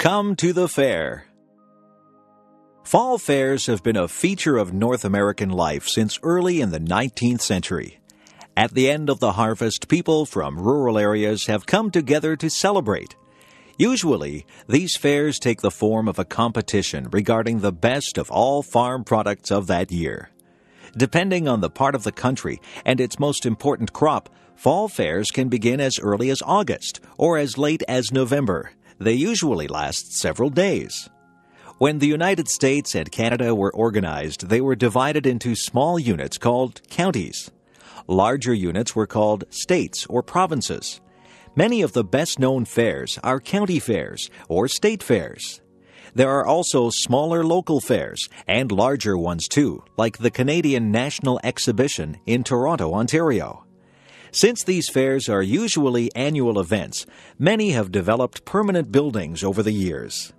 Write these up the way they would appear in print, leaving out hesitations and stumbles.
Come to the fair. Fall fairs have been a feature of North American life since early in the 19th century. At the end of the harvest, people from rural areas have come together to celebrate. Usually, these fairs take the form of a competition regarding the best of all farm products of that year. Depending on the part of the country and its most important crop, fall fairs can begin as early as August or as late as November. They usually last several days. When the United States and Canada were organized, they were divided into small units called counties. Larger units were called states or provinces. Many of the best-known fairs are county fairs or state fairs. There are also smaller local fairs and larger ones too, like the Canadian National Exhibition in Toronto, Ontario. Since these fairs are usually annual events, many have developed permanent buildings over the years.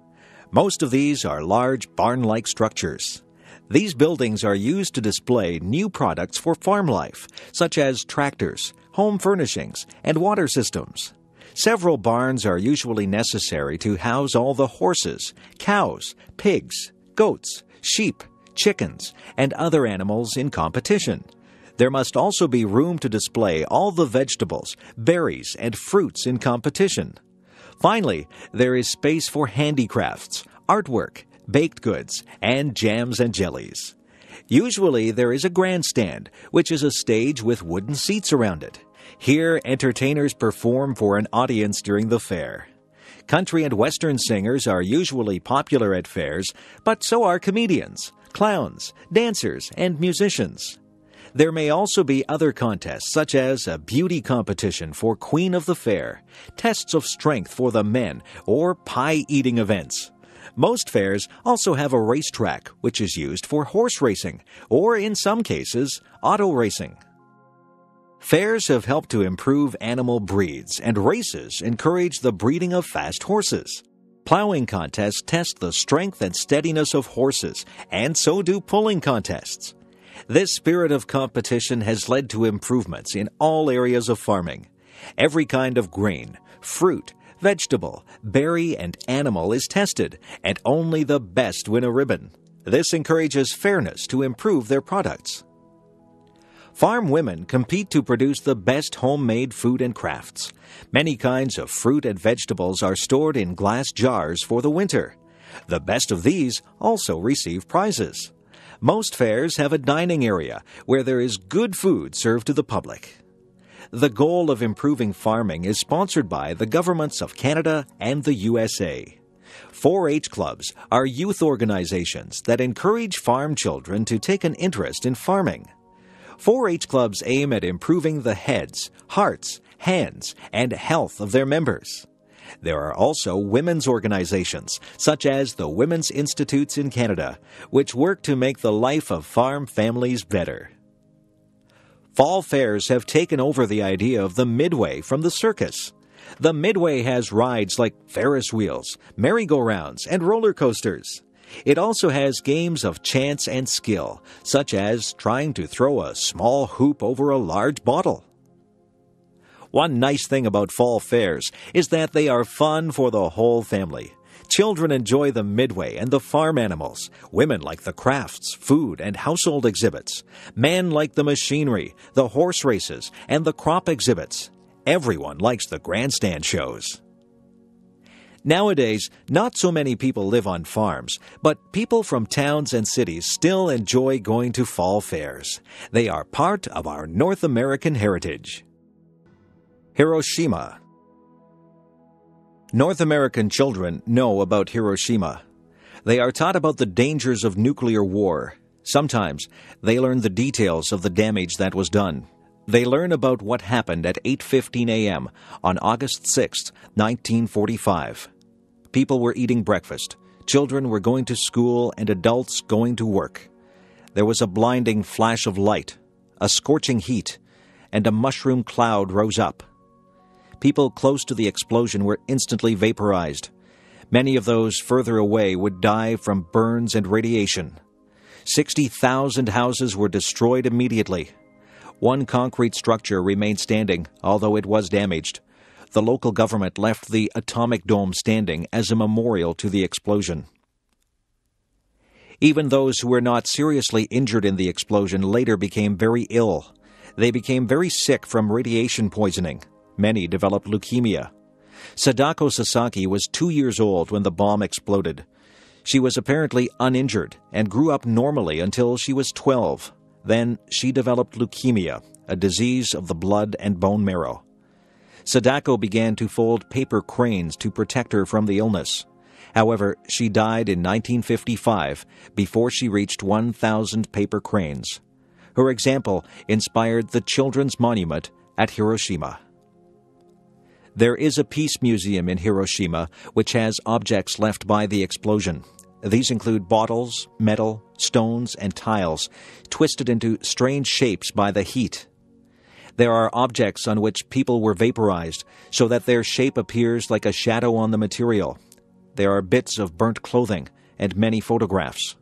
Most of these are large barn-like structures. These buildings are used to display new products for farm life, such as tractors, home furnishings, and water systems. Several barns are usually necessary to house all the horses, cows, pigs, goats, sheep, chickens, and other animals in competition. There must also be room to display all the vegetables, berries, and fruits in competition. Finally, there is space for handicrafts, artwork, baked goods, and jams and jellies. Usually there is a grandstand, which is a stage with wooden seats around it. Here, entertainers perform for an audience during the fair. Country and western singers are usually popular at fairs, but so are comedians, clowns, dancers, and musicians. There may also be other contests, such as a beauty competition for Queen of the Fair, tests of strength for the men, or pie-eating events. Most fairs also have a racetrack, which is used for horse racing, or in some cases, auto racing. Fairs have helped to improve animal breeds, and races encourage the breeding of fast horses. Plowing contests test the strength and steadiness of horses, and so do pulling contests. This spirit of competition has led to improvements in all areas of farming. Every kind of grain, fruit, vegetable, berry, and animal is tested, and only the best win a ribbon. This encourages fairness to improve their products. Farm women compete to produce the best homemade food and crafts. Many kinds of fruit and vegetables are stored in glass jars for the winter. The best of these also receive prizes. Most fairs have a dining area where there is good food served to the public. The goal of improving farming is sponsored by the governments of Canada and the USA. 4-H clubs are youth organizations that encourage farm children to take an interest in farming. 4-H clubs aim at improving the heads, hearts, hands, and health of their members. There are also women's organizations, such as the Women's Institutes in Canada, which work to make the life of farm families better. Fall fairs have taken over the idea of the midway from the circus. The midway has rides like Ferris wheels, merry-go-rounds, and roller coasters. It also has games of chance and skill, such as trying to throw a small hoop over a large bottle. One nice thing about fall fairs is that they are fun for the whole family. Children enjoy the midway and the farm animals. Women like the crafts, food, and household exhibits. Men like the machinery, the horse races, and the crop exhibits. Everyone likes the grandstand shows. Nowadays, not so many people live on farms, but people from towns and cities still enjoy going to fall fairs. They are part of our North American heritage. Hiroshima. North American children know about Hiroshima. They are taught about the dangers of nuclear war. Sometimes they learn the details of the damage that was done. They learn about what happened at 8:15 a.m. on August 6, 1945. People were eating breakfast. Children were going to school and adults going to work. There was a blinding flash of light, a scorching heat, and a mushroom cloud rose up. People close to the explosion were instantly vaporized. Many of those further away would die from burns and radiation. 60,000 houses were destroyed immediately. One concrete structure remained standing, although it was damaged. the local government left the atomic dome standing as a memorial to the explosion. Even those who were not seriously injured in the explosion later became very ill. They became very sick from radiation poisoning. Many developed leukemia. Sadako Sasaki was 2 years old when the bomb exploded. She was apparently uninjured and grew up normally until she was 12. Then she developed leukemia, a disease of the blood and bone marrow. Sadako began to fold paper cranes to protect her from the illness. However, she died in 1955 before she reached 1,000 paper cranes. Her example inspired the Children's Monument at Hiroshima. There is a peace museum in Hiroshima which has objects left by the explosion. These include bottles, metal, stones, and tiles, twisted into strange shapes by the heat. There are objects on which people were vaporized so that their shape appears like a shadow on the material. There are bits of burnt clothing and many photographs.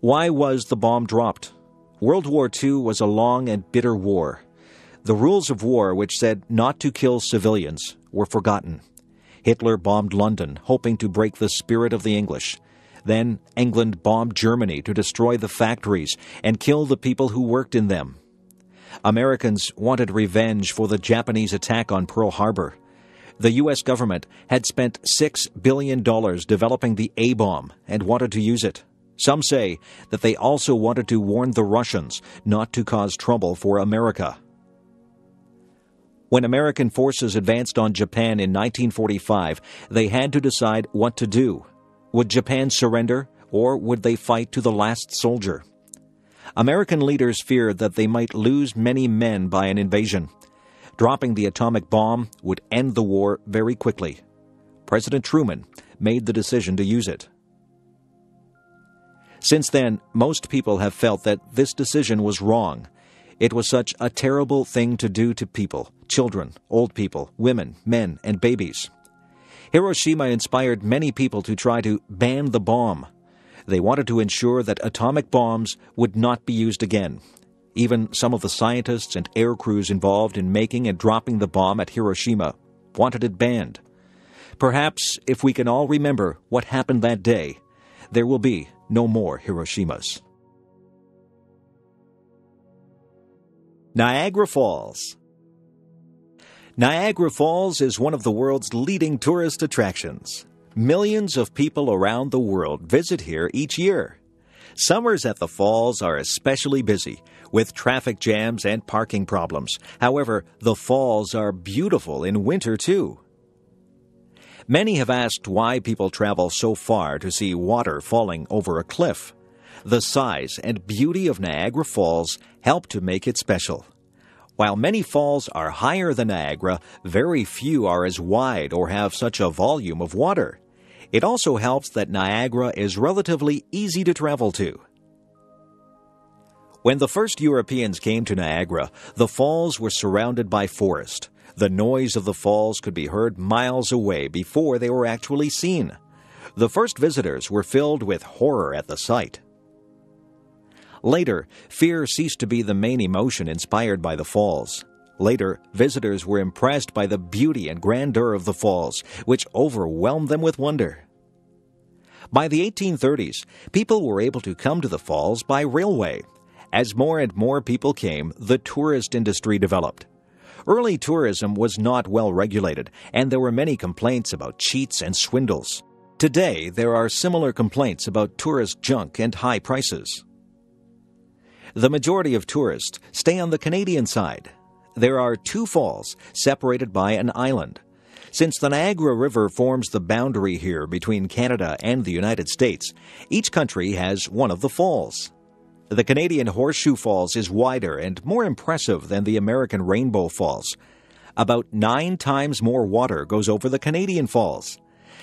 Why was the bomb dropped? World War II was a long and bitter war. The rules of war, which said not to kill civilians, were forgotten. Hitler bombed London, hoping to break the spirit of the English. Then England bombed Germany to destroy the factories and kill the people who worked in them. Americans wanted revenge for the Japanese attack on Pearl Harbor. The U.S. government had spent $6 billion developing the A-bomb and wanted to use it. Some say that they also wanted to warn the Russians not to cause trouble for America. When American forces advanced on Japan in 1945, they had to decide what to do. Would Japan surrender, or would they fight to the last soldier? American leaders feared that they might lose many men by an invasion. Dropping the atomic bomb would end the war very quickly. President Truman made the decision to use it. Since then, most people have felt that this decision was wrong. It was such a terrible thing to do to people, children, old people, women, men, and babies. Hiroshima inspired many people to try to ban the bomb. They wanted to ensure that atomic bombs would not be used again. Even some of the scientists and air crews involved in making and dropping the bomb at Hiroshima wanted it banned. Perhaps if we can all remember what happened that day, there will be no more Hiroshimas. Niagara Falls. Niagara Falls is one of the world's leading tourist attractions. Millions of people around the world visit here each year. Summers at the falls are especially busy, with traffic jams and parking problems. However, the falls are beautiful in winter too. Many have asked why people travel so far to see water falling over a cliff. The size and beauty of Niagara Falls help to make it special. While many falls are higher than Niagara, very few are as wide or have such a volume of water. It also helps that Niagara is relatively easy to travel to. When the first Europeans came to Niagara, the falls were surrounded by forest. The noise of the falls could be heard miles away before they were actually seen. The first visitors were filled with horror at the sight. Later, fear ceased to be the main emotion inspired by the falls. Later, visitors were impressed by the beauty and grandeur of the falls, which overwhelmed them with wonder. By the 1830s, people were able to come to the falls by railway. As more and more people came, the tourist industry developed. Early tourism was not well regulated, and there were many complaints about cheats and swindles. Today, there are similar complaints about tourist junk and high prices. The majority of tourists stay on the Canadian side. There are 2 falls separated by an island. Since the Niagara River forms the boundary here between Canada and the United States, each country has one of the falls. The Canadian Horseshoe Falls is wider and more impressive than the American Rainbow Falls. About 9 times more water goes over the Canadian falls.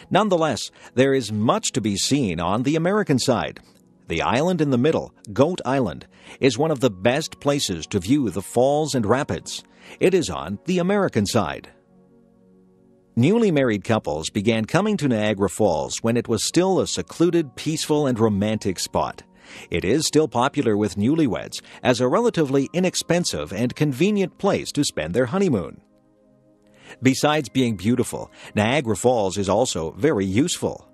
Nonetheless, there is much to be seen on the American side. The island in the middle, Goat Island, is one of the best places to view the falls and rapids. It is on the American side. Newly married couples began coming to Niagara Falls when it was still a secluded, peaceful, and romantic spot. It is still popular with newlyweds as a relatively inexpensive and convenient place to spend their honeymoon. Besides being beautiful, Niagara Falls is also very useful.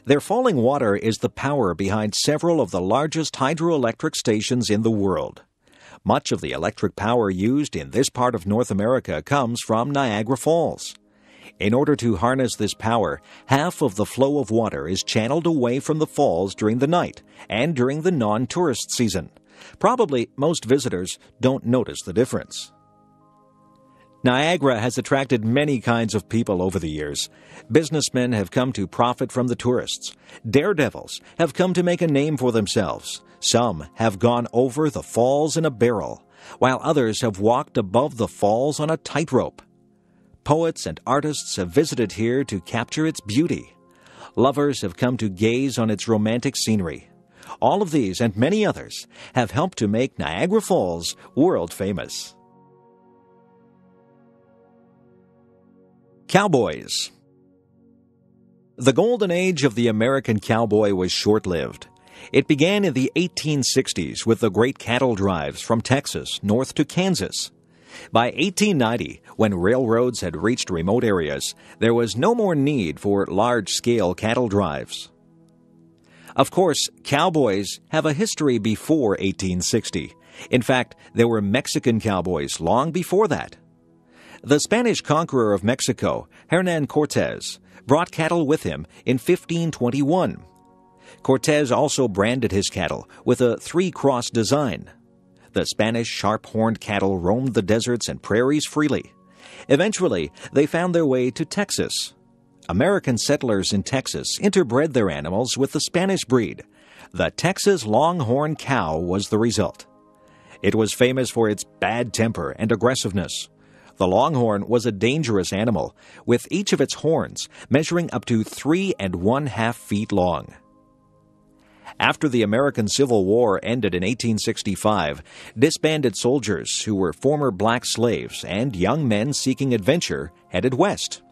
Their falling water is the power behind several of the largest hydroelectric stations in the world. Much of the electric power used in this part of North America comes from Niagara Falls. In order to harness this power, half of the flow of water is channeled away from the falls during the night and during the non-tourist season. Probably most visitors don't notice the difference. Niagara has attracted many kinds of people over the years. Businessmen have come to profit from the tourists. Daredevils have come to make a name for themselves. Some have gone over the falls in a barrel, while others have walked above the falls on a tightrope. Poets and artists have visited here to capture its beauty. Lovers have come to gaze on its romantic scenery. All of these and many others have helped to make Niagara Falls world famous. Cowboys. The golden age of the American cowboy was short-lived. It began in the 1860s with the great cattle drives from Texas north to Kansas. By 1890, when railroads had reached remote areas, there was no more need for large-scale cattle drives. Of course, cowboys have a history before 1860. In fact, there were Mexican cowboys long before that. The Spanish conqueror of Mexico, Hernán Cortés, brought cattle with him in 1521. Cortés also branded his cattle with a three-cross design. The Spanish sharp-horned cattle roamed the deserts and prairies freely. Eventually, they found their way to Texas. American settlers in Texas interbred their animals with the Spanish breed. The Texas Longhorn cow was the result. It was famous for its bad temper and aggressiveness. The Longhorn was a dangerous animal, with each of its horns measuring up to 3 1/2 feet long. After the American Civil War ended in 1865, disbanded soldiers who were former black slaves and young men seeking adventure headed west.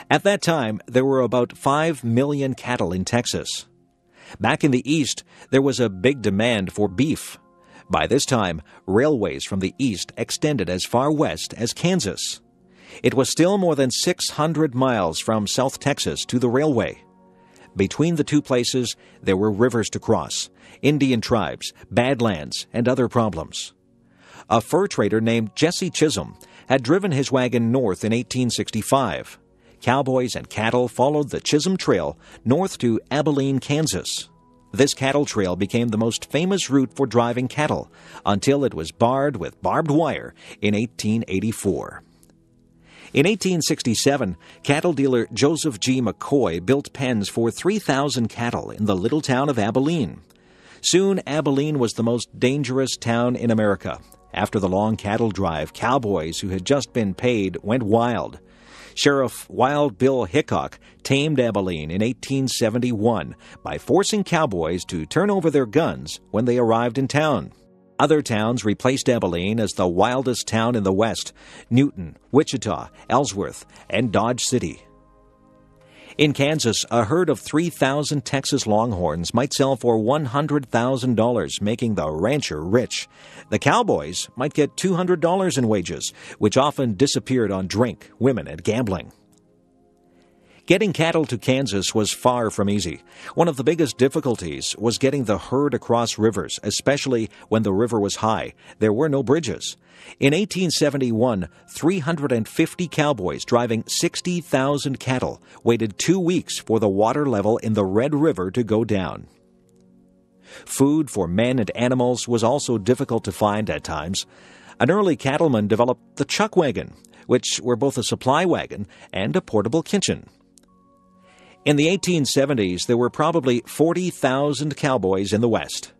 At that time, there were about 5 million cattle in Texas. Back in the east, there was a big demand for beef. By this time, railways from the east extended as far west as Kansas. It was still more than 600 miles from South Texas to the railway. Between the two places, there were rivers to cross, Indian tribes, badlands, and other problems. A fur trader named Jesse Chisholm had driven his wagon north in 1865. Cowboys and cattle followed the Chisholm Trail north to Abilene, Kansas. This cattle trail became the most famous route for driving cattle until it was barred with barbed wire in 1884. In 1867, cattle dealer Joseph G. McCoy built pens for 3,000 cattle in the little town of Abilene. Soon, Abilene was the most dangerous town in America. After the long cattle drive, cowboys who had just been paid went wild. Sheriff Wild Bill Hickok tamed Abilene in 1871 by forcing cowboys to turn over their guns when they arrived in town. Other towns replaced Abilene as the wildest town in the West: Newton, Wichita, Ellsworth, and Dodge City. In Kansas, a herd of 3,000 Texas Longhorns might sell for $100,000, making the rancher rich. The cowboys might get $200 in wages, which often disappeared on drink, women, and gambling. Getting cattle to Kansas was far from easy. One of the biggest difficulties was getting the herd across rivers, especially when the river was high. There were no bridges. In 1871, 350 cowboys driving 60,000 cattle waited 2 weeks for the water level in the Red River to go down. Food for men and animals was also difficult to find at times. An early cattleman developed the chuck wagon, which were both a supply wagon and a portable kitchen. In the 1870s, there were probably 40,000 cowboys in the West.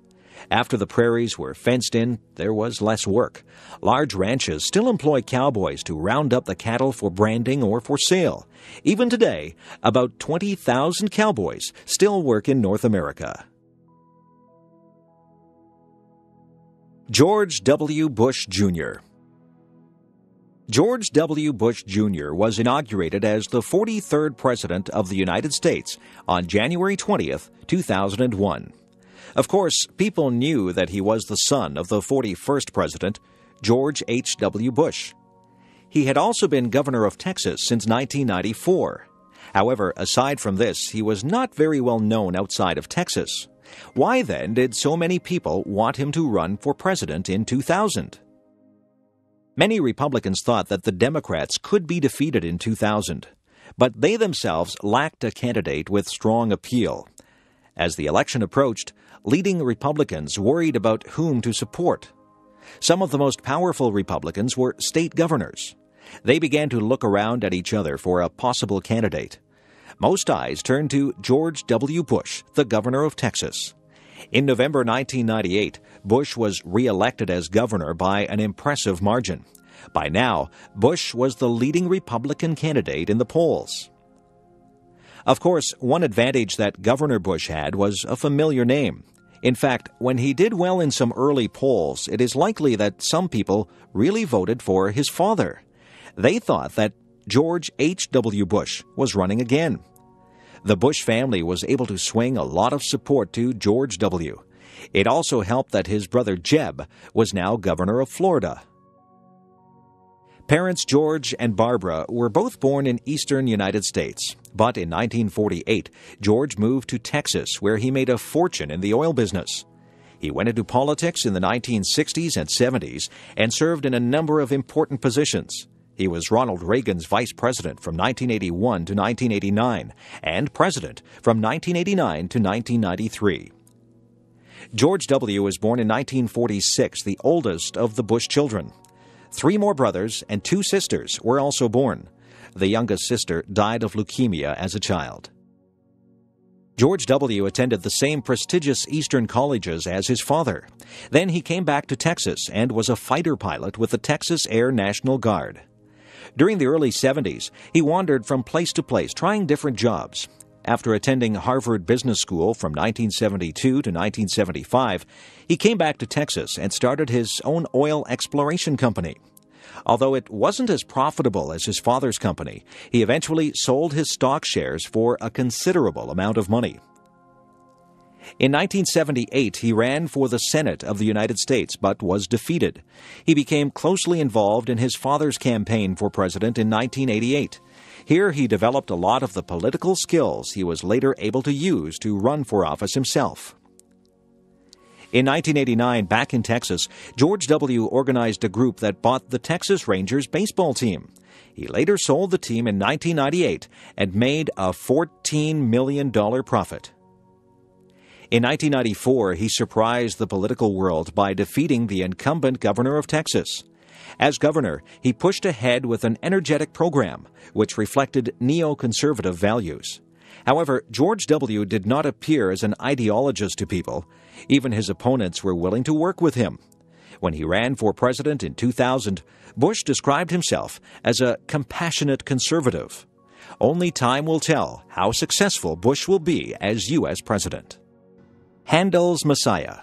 After the prairies were fenced in, there was less work. Large ranches still employ cowboys to round up the cattle for branding or for sale. Even today, about 20,000 cowboys still work in North America. George W. Bush, Jr. George W. Bush, Jr. was inaugurated as the 43rd President of the United States on January 20th, 2001. Of course, people knew that he was the son of the 41st President, George H.W. Bush. He had also been governor of Texas since 1994. However, aside from this, he was not very well known outside of Texas. Why then did so many people want him to run for president in 2000? Many Republicans thought that the Democrats could be defeated in 2000, but they themselves lacked a candidate with strong appeal. As the election approached, leading Republicans worried about whom to support. Some of the most powerful Republicans were state governors. They began to look around at each other for a possible candidate. Most eyes turned to George W. Bush, the governor of Texas. In November 1998, Bush was re-elected as governor by an impressive margin. By now, Bush was the leading Republican candidate in the polls. Of course, one advantage that Governor Bush had was a familiar name. In fact, when he did well in some early polls, it is likely that some people really voted for his father. They thought that George H.W. Bush was running again. The Bush family was able to swing a lot of support to George W. It also helped that his brother Jeb was now governor of Florida. Parents George and Barbara were both born in eastern United States, but in 1948, George moved to Texas, where he made a fortune in the oil business. He went into politics in the 1960s and 70s and served in a number of important positions. He was Ronald Reagan's vice president from 1981 to 1989 and president from 1989 to 1993. George W. was born in 1946, the oldest of the Bush children. 3 more brothers and 2 sisters were also born. The youngest sister died of leukemia as a child. George W. attended the same prestigious Eastern colleges as his father. Then he came back to Texas and was a fighter pilot with the Texas Air National Guard. During the early 70s, he wandered from place to place, trying different jobs. After attending Harvard Business School from 1972 to 1975, he came back to Texas and started his own oil exploration company. Although it wasn't as profitable as his father's company, he eventually sold his stock shares for a considerable amount of money. In 1978, he ran for the Senate of the United States, but was defeated. He became closely involved in his father's campaign for president in 1988. Here he developed a lot of the political skills he was later able to use to run for office himself. In 1989, back in Texas, George W. organized a group that bought the Texas Rangers baseball team. He later sold the team in 1998 and made a $14 million profit. In 1994, he surprised the political world by defeating the incumbent governor of Texas. As governor, he pushed ahead with an energetic program, which reflected neoconservative values. However, George W. did not appear as an ideologist to people. Even his opponents were willing to work with him. When he ran for president in 2000, Bush described himself as a compassionate conservative. Only time will tell how successful Bush will be as U.S. president. Handel's Messiah.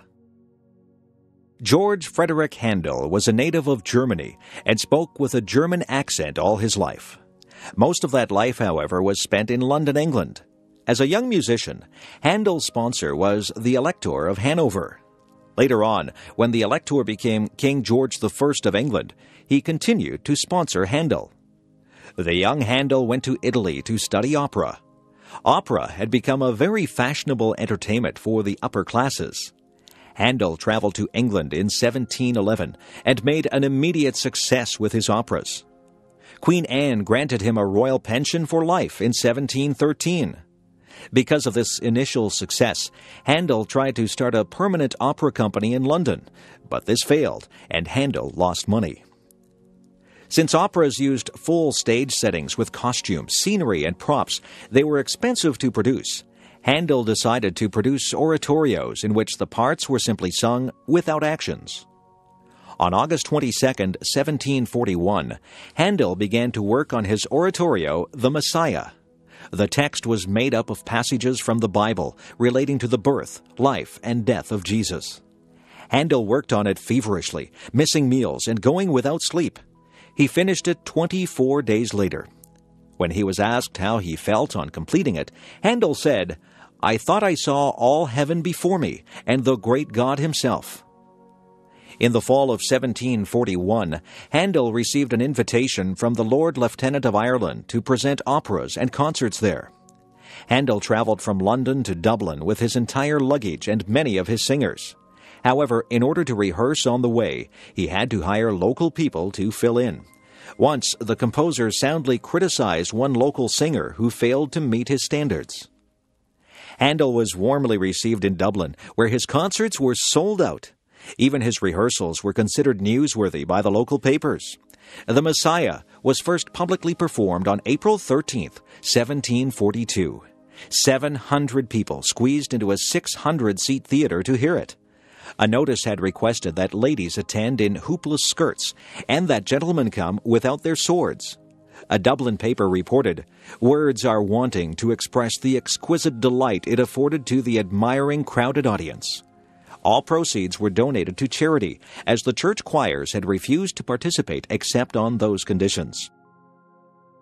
George Frederick Handel was a native of Germany and spoke with a German accent all his life. Most of that life, however, was spent in London, England. As a young musician, Handel's sponsor was the Elector of Hanover. Later on, when the Elector became King George I of England, he continued to sponsor Handel. The young Handel went to Italy to study opera. Opera had become a very fashionable entertainment for the upper classes. Handel traveled to England in 1711 and made an immediate success with his operas. Queen Anne granted him a royal pension for life in 1713. Because of this initial success, Handel tried to start a permanent opera company in London, but this failed, and Handel lost money. Since operas used full stage settings with costumes, scenery, and props, they were expensive to produce. Handel decided to produce oratorios in which the parts were simply sung without actions. On August 22, 1741, Handel began to work on his oratorio, The Messiah. The text was made up of passages from the Bible relating to the birth, life, and death of Jesus. Handel worked on it feverishly, missing meals and going without sleep. He finished it 24 days later. When he was asked how he felt on completing it, Handel said, "I thought I saw all heaven before me, and the great God himself." In the fall of 1741, Handel received an invitation from the Lord Lieutenant of Ireland to present operas and concerts there. Handel traveled from London to Dublin with his entire luggage and many of his singers. However, in order to rehearse on the way, he had to hire local people to fill in. Once, the composer soundly criticized one local singer who failed to meet his standards. Handel was warmly received in Dublin, where his concerts were sold out. Even his rehearsals were considered newsworthy by the local papers. The Messiah was first publicly performed on April 13, 1742. 700 people squeezed into a 600-seat theater to hear it. A notice had requested that ladies attend in hoopless skirts and that gentlemen come without their swords. A Dublin paper reported, "Words are wanting to express the exquisite delight it afforded to the admiring crowded audience." All proceeds were donated to charity, as the church choirs had refused to participate except on those conditions.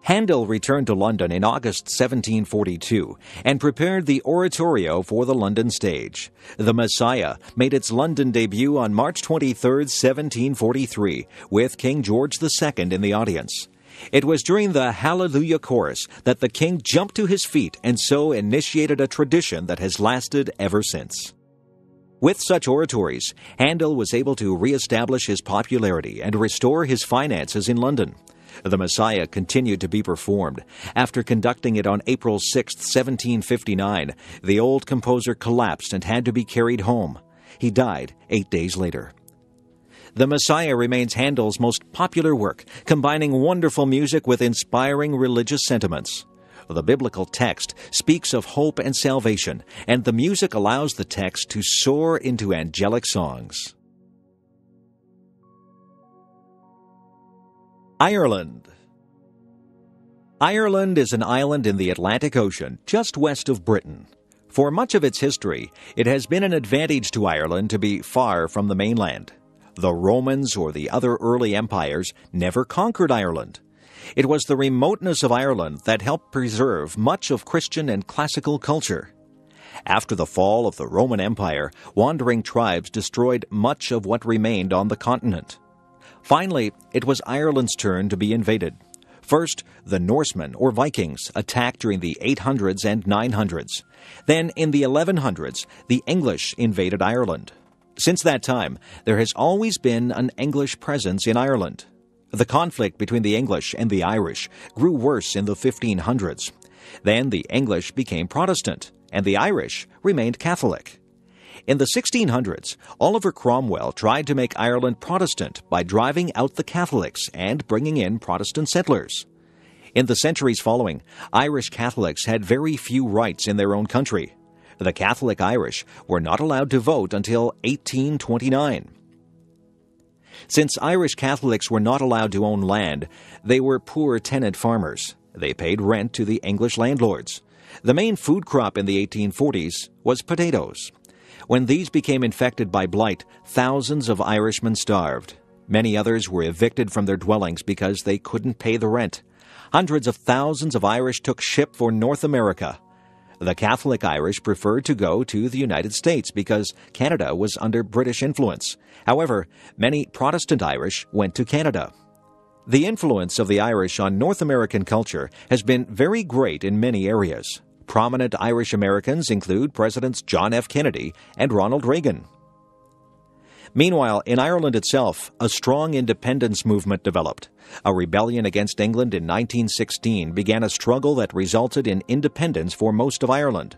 Handel returned to London in August 1742 and prepared the oratorio for the London stage. The Messiah made its London debut on March 23, 1743, with King George II in the audience. It was during the Hallelujah Chorus that the king jumped to his feet and so initiated a tradition that has lasted ever since. With such oratories, Handel was able to re-establish his popularity and restore his finances in London. The Messiah continued to be performed. After conducting it on April 6, 1759, the old composer collapsed and had to be carried home. He died 8 days later. The Messiah remains Handel's most popular work, combining wonderful music with inspiring religious sentiments. The biblical text speaks of hope and salvation, and the music allows the text to soar into angelic songs. Ireland. Ireland is an island in the Atlantic Ocean, just west of Britain. For much of its history, it has been an advantage to Ireland to be far from the mainland. The Romans or the other early empires never conquered Ireland. It was the remoteness of Ireland that helped preserve much of Christian and classical culture. After the fall of the Roman Empire, wandering tribes destroyed much of what remained on the continent. Finally, it was Ireland's turn to be invaded. First, the Norsemen, or Vikings, attacked during the 800s and 900s. Then, in the 1100s, the English invaded Ireland. Since that time, there has always been an English presence in Ireland. The conflict between the English and the Irish grew worse in the 1500s. Then the English became Protestant, and the Irish remained Catholic. In the 1600s, Oliver Cromwell tried to make Ireland Protestant by driving out the Catholics and bringing in Protestant settlers. In the centuries following, Irish Catholics had very few rights in their own country. The Catholic Irish were not allowed to vote until 1829. Since Irish Catholics were not allowed to own land, they were poor tenant farmers. They paid rent to the English landlords. The main food crop in the 1840s was potatoes. When these became infected by blight, thousands of Irishmen starved. Many others were evicted from their dwellings because they couldn't pay the rent. Hundreds of thousands of Irish took ship for North America. The Catholic Irish preferred to go to the United States because Canada was under British influence. However, many Protestant Irish went to Canada. The influence of the Irish on North American culture has been very great in many areas. Prominent Irish Americans include Presidents John F. Kennedy and Ronald Reagan. Meanwhile, in Ireland itself, a strong independence movement developed. A rebellion against England in 1916 began a struggle that resulted in independence for most of Ireland.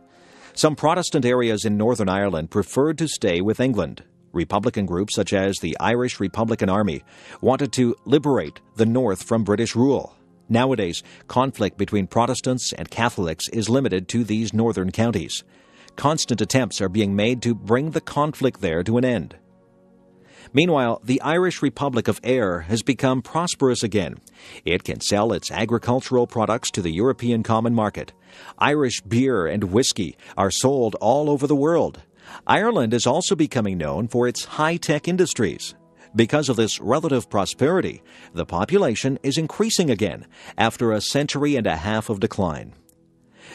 Some Protestant areas in Northern Ireland preferred to stay with England. Republican groups such as the Irish Republican Army wanted to liberate the North from British rule. Nowadays, conflict between Protestants and Catholics is limited to these northern counties. Constant attempts are being made to bring the conflict there to an end. Meanwhile, the Irish Republic of Ayr has become prosperous again. It can sell its agricultural products to the European common market. Irish beer and whiskey are sold all over the world. Ireland is also becoming known for its high-tech industries. Because of this relative prosperity, the population is increasing again after a century and a half of decline.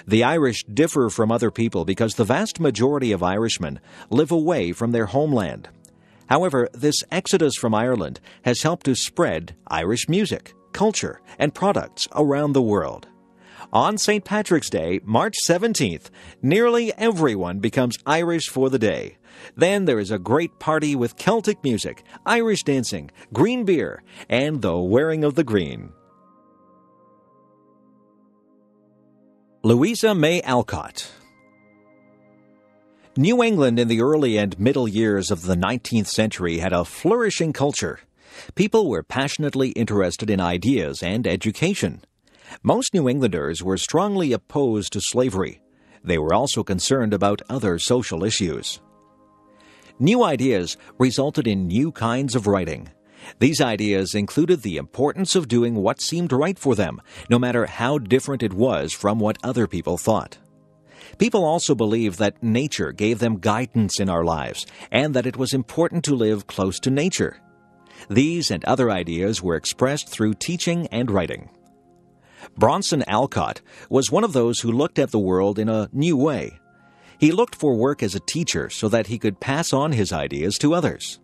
The Irish differ from other people because the vast majority of Irishmen live away from their homeland. However, this exodus from Ireland has helped to spread Irish music, culture, and products around the world. On St. Patrick's Day, March 17th, nearly everyone becomes Irish for the day. Then there is a great party with Celtic music, Irish dancing, green beer, and the wearing of the green. Louisa May Alcott. New England in the early and middle years of the 19th century had a flourishing culture. People were passionately interested in ideas and education. Most New Englanders were strongly opposed to slavery. They were also concerned about other social issues. New ideas resulted in new kinds of writing. These ideas included the importance of doing what seemed right for them, no matter how different it was from what other people thought. People also believed that nature gave them guidance in our lives, and that it was important to live close to nature. These and other ideas were expressed through teaching and writing. Bronson Alcott was one of those who looked at the world in a new way. He looked for work as a teacher so that he could pass on his ideas to others.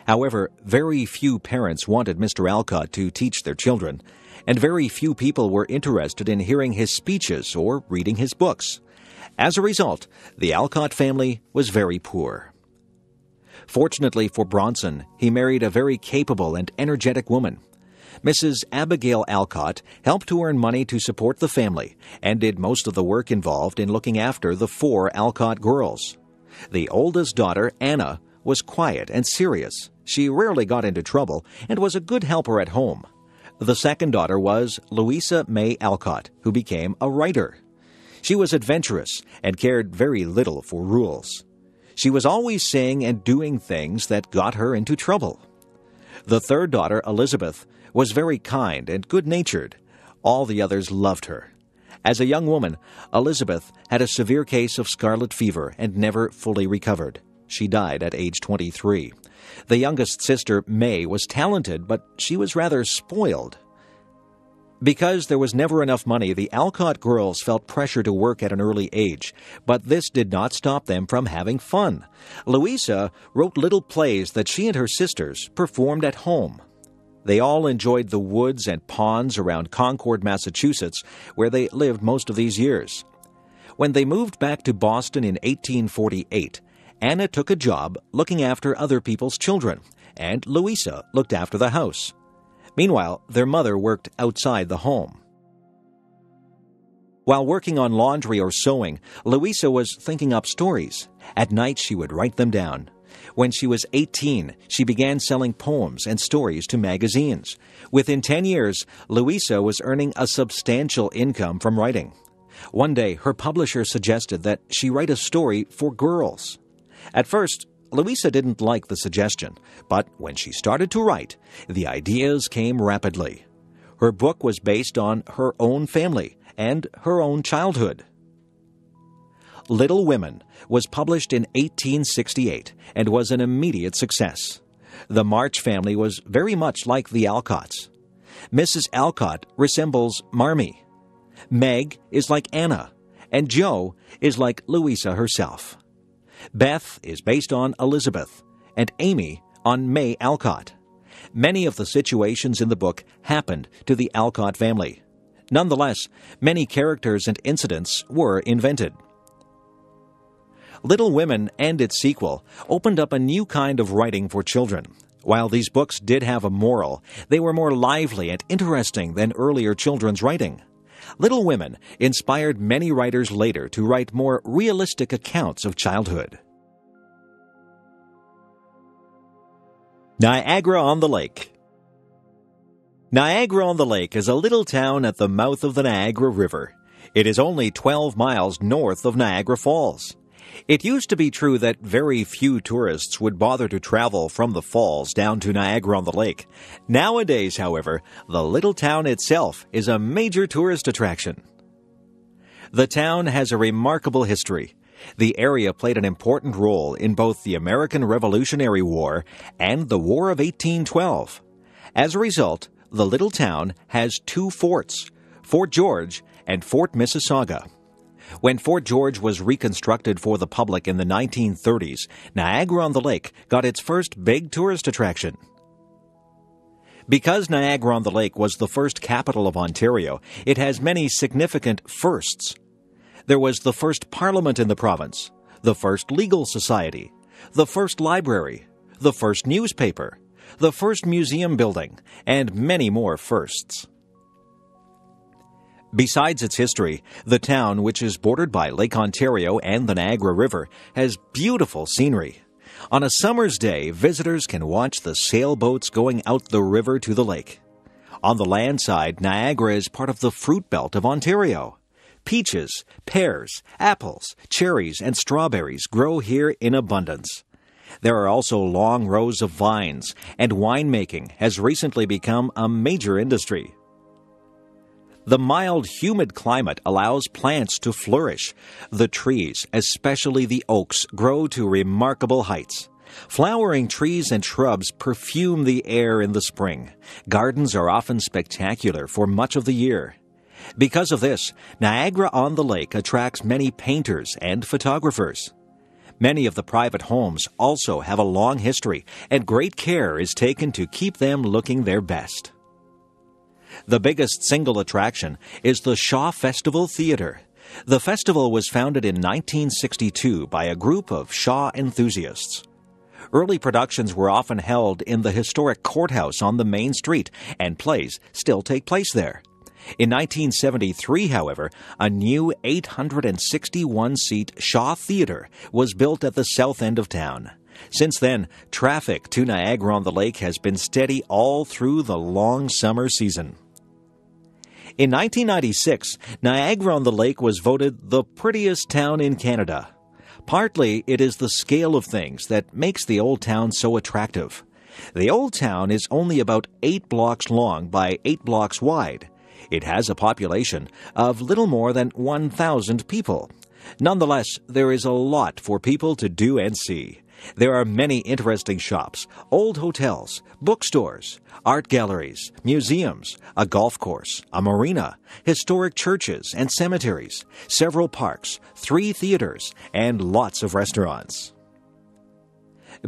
However, very few parents wanted Mr. Alcott to teach their children, and very few people were interested in hearing his speeches or reading his books. As a result, the Alcott family was very poor. Fortunately for Bronson, he married a very capable and energetic woman. Mrs. Abigail Alcott helped to earn money to support the family and did most of the work involved in looking after the 4 Alcott girls. The oldest daughter, Anna, was quiet and serious. She rarely got into trouble and was a good helper at home. The second daughter was Louisa May Alcott, who became a writer. She was adventurous and cared very little for rules. She was always saying and doing things that got her into trouble. The third daughter, Elizabeth, was very kind and good-natured. All the others loved her. As a young woman, Elizabeth had a severe case of scarlet fever and never fully recovered. She died at age 23. The youngest sister, May, was talented, but she was rather spoiled. Because there was never enough money, the Alcott girls felt pressure to work at an early age, but this did not stop them from having fun. Louisa wrote little plays that she and her sisters performed at home. They all enjoyed the woods and ponds around Concord, Massachusetts, where they lived most of these years. When they moved back to Boston in 1848, Anna took a job looking after other people's children, and Louisa looked after the house. Meanwhile, their mother worked outside the home. While working on laundry or sewing, Louisa was thinking up stories. At night, she would write them down. When she was 18, she began selling poems and stories to magazines. Within 10 years, Louisa was earning a substantial income from writing. One day, her publisher suggested that she write a story for girls. At first, Louisa didn't like the suggestion, but when she started to write, the ideas came rapidly. Her book was based on her own family and her own childhood. Little Women was published in 1868 and was an immediate success. The March family was very much like the Alcotts. Mrs. Alcott resembles Marmee. Meg is like Anna, and Jo is like Louisa herself. Beth is based on Elizabeth, and Amy on May Alcott. Many of the situations in the book happened to the Alcott family. Nonetheless, many characters and incidents were invented. Little Women and its sequel opened up a new kind of writing for children. While these books did have a moral, they were more lively and interesting than earlier children's writing. Little Women inspired many writers later to write more realistic accounts of childhood. Niagara-on-the-Lake. Niagara-on-the-Lake is a little town at the mouth of the Niagara River. It is only 12 miles north of Niagara Falls. It used to be true that very few tourists would bother to travel from the falls down to Niagara-on-the-Lake. Nowadays, however, the little town itself is a major tourist attraction. The town has a remarkable history. The area played an important role in both the American Revolutionary War and the War of 1812. As a result, the little town has 2 forts, Fort George and Fort Mississauga. When Fort George was reconstructed for the public in the 1930s, Niagara-on-the-Lake got its first big tourist attraction. Because Niagara-on-the-Lake was the first capital of Ontario, it has many significant firsts. There was the first parliament in the province, the first legal society, the first library, the first newspaper, the first museum building, and many more firsts. Besides its history, the town, which is bordered by Lake Ontario and the Niagara River, has beautiful scenery. On a summer's day, visitors can watch the sailboats going out the river to the lake. On the land side, Niagara is part of the fruit belt of Ontario. Peaches, pears, apples, cherries, and strawberries grow here in abundance. There are also long rows of vines, and winemaking has recently become a major industry. The mild, humid climate allows plants to flourish. The trees, especially the oaks, grow to remarkable heights. Flowering trees and shrubs perfume the air in the spring. Gardens are often spectacular for much of the year. Because of this, Niagara-on-the-Lake attracts many painters and photographers. Many of the private homes also have a long history, and great care is taken to keep them looking their best. The biggest single attraction is the Shaw Festival Theatre. The festival was founded in 1962 by a group of Shaw enthusiasts. Early productions were often held in the historic courthouse on the main street, and plays still take place there. In 1973, however, a new 861-seat Shaw Theatre was built at the south end of town. Since then, traffic to Niagara-on-the-Lake has been steady all through the long summer season. In 1996, Niagara-on-the-Lake was voted the prettiest town in Canada. Partly, it is the scale of things that makes the Old Town so attractive. The Old Town is only about 8 blocks long by 8 blocks wide. It has a population of little more than 1,000 people. Nonetheless, there is a lot for people to do and see. There are many interesting shops, old hotels, bookstores, art galleries, museums, a golf course, a marina, historic churches and cemeteries, several parks, 3 theaters, and lots of restaurants.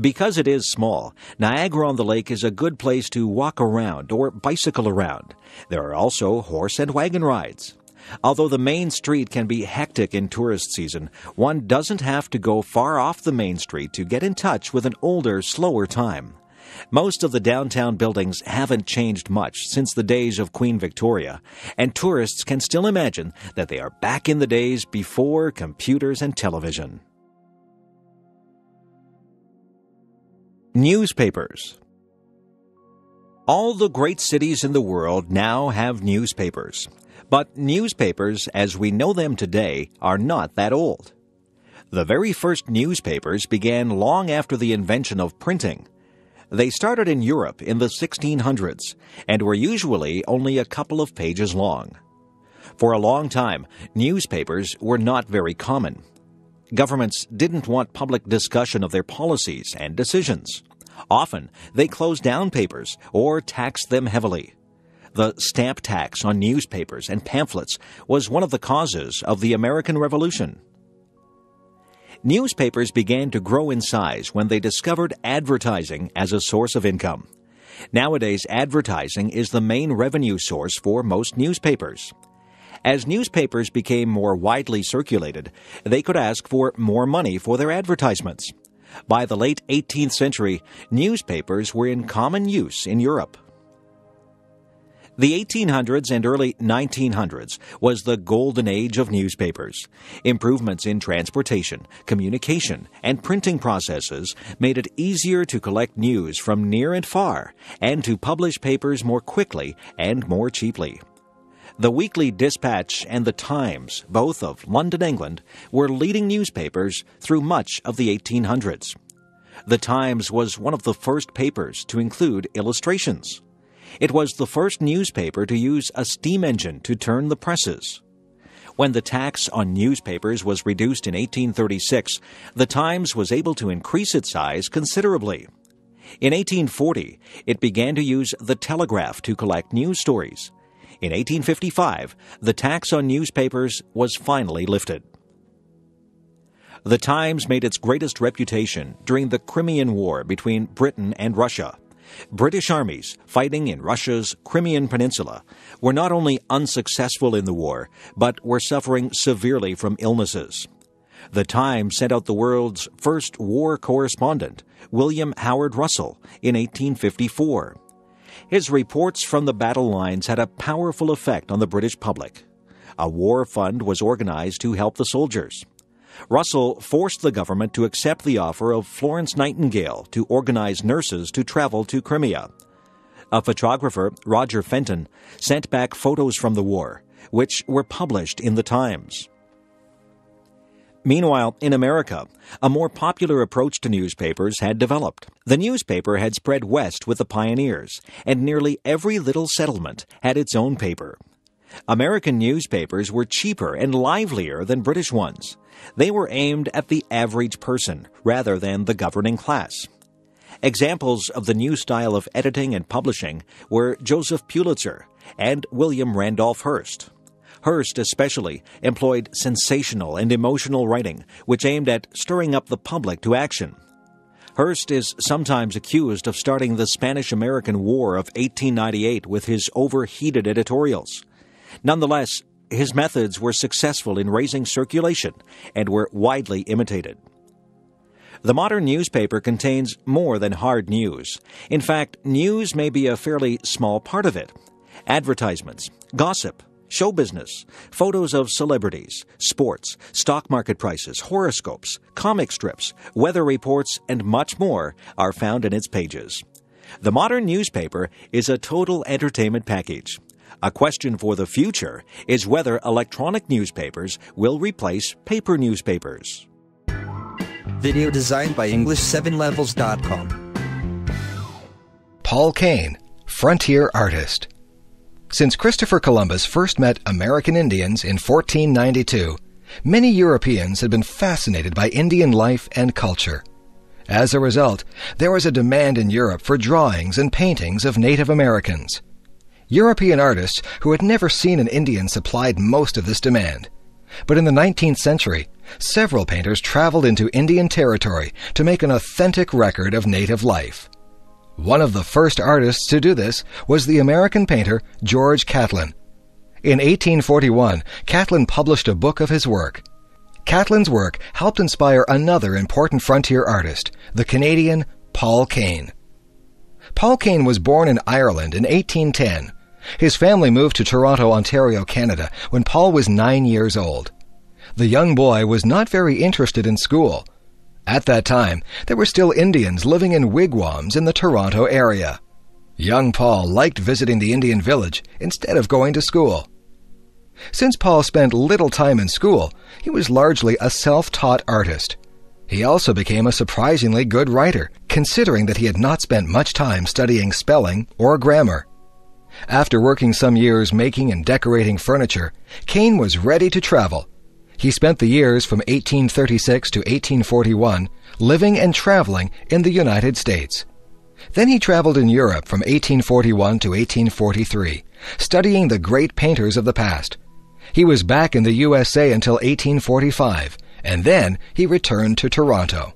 Because it is small, Niagara-on-the-Lake is a good place to walk around or bicycle around. There are also horse and wagon rides. Although the main street can be hectic in tourist season, one doesn't have to go far off the main street to get in touch with an older, slower time. Most of the downtown buildings haven't changed much since the days of Queen Victoria, and tourists can still imagine that they are back in the days before computers and television. Newspapers. All the great cities in the world now have newspapers. But newspapers, as we know them today, are not that old. The very first newspapers began long after the invention of printing. They started in Europe in the 1600s and were usually only a couple of pages long. For a long time, newspapers were not very common. Governments didn't want public discussion of their policies and decisions. Often, they closed down papers or taxed them heavily. The stamp tax on newspapers and pamphlets was one of the causes of the American Revolution. Newspapers began to grow in size when they discovered advertising as a source of income. Nowadays, advertising is the main revenue source for most newspapers. As newspapers became more widely circulated, they could ask for more money for their advertisements. By the late 18th century, newspapers were in common use in Europe. The 1800s and early 1900s was the golden age of newspapers. Improvements in transportation, communication, and printing processes made it easier to collect news from near and far, and to publish papers more quickly and more cheaply. The Weekly Dispatch and the Times, both of London, England, were leading newspapers through much of the 1800s. The Times was one of the first papers to include illustrations. It was the first newspaper to use a steam engine to turn the presses. When the tax on newspapers was reduced in 1836, the Times was able to increase its size considerably. In 1840, it began to use the telegraph to collect news stories. In 1855, the tax on newspapers was finally lifted. The Times made its greatest reputation during the Crimean War between Britain and Russia. British armies fighting in Russia's Crimean Peninsula were not only unsuccessful in the war, but were suffering severely from illnesses. The Times sent out the world's first war correspondent, William Howard Russell, in 1854. His reports from the battle lines had a powerful effect on the British public. A war fund was organized to help the soldiers. Russell forced the government to accept the offer of Florence Nightingale to organize nurses to travel to Crimea. A photographer, Roger Fenton, sent back photos from the war, which were published in the Times. Meanwhile, in America, a more popular approach to newspapers had developed. The newspaper had spread west with the pioneers, and nearly every little settlement had its own paper. American newspapers were cheaper and livelier than British ones. They were aimed at the average person rather than the governing class. Examples of the new style of editing and publishing were Joseph Pulitzer and William Randolph Hearst. Hearst especially employed sensational and emotional writing, which aimed at stirring up the public to action. Hearst is sometimes accused of starting the Spanish-American War of 1898 with his overheated editorials. Nonetheless, his methods were successful in raising circulation and were widely imitated. The modern newspaper contains more than hard news. In fact, news may be a fairly small part of it. Advertisements, gossip, show business, photos of celebrities, sports, stock market prices, horoscopes, comic strips, weather reports, and much more are found in its pages. The modern newspaper is a total entertainment package. A question for the future is whether electronic newspapers will replace paper newspapers. Video designed by English7levels.com. Paul Kane, frontier artist. Since Christopher Columbus first met American Indians in 1492, many Europeans had been fascinated by Indian life and culture. As a result, there was a demand in Europe for drawings and paintings of Native Americans. European artists who had never seen an Indian supplied most of this demand. But in the 19th century, several painters traveled into Indian territory to make an authentic record of native life. One of the first artists to do this was the American painter George Catlin. In 1841, Catlin published a book of his work. Catlin's work helped inspire another important frontier artist, the Canadian Paul Kane. Paul Kane was born in Ireland in 1810. His family moved to Toronto, Ontario, Canada, when Paul was 9 years old. The young boy was not very interested in school. At that time, there were still Indians living in wigwams in the Toronto area. Young Paul liked visiting the Indian village instead of going to school. Since Paul spent little time in school, he was largely a self-taught artist. He also became a surprisingly good writer, considering that he had not spent much time studying spelling or grammar. After working some years making and decorating furniture, Kane was ready to travel. He spent the years from 1836 to 1841 living and traveling in the United States. Then he traveled in Europe from 1841 to 1843, studying the great painters of the past. He was back in the USA until 1845, and then he returned to Toronto.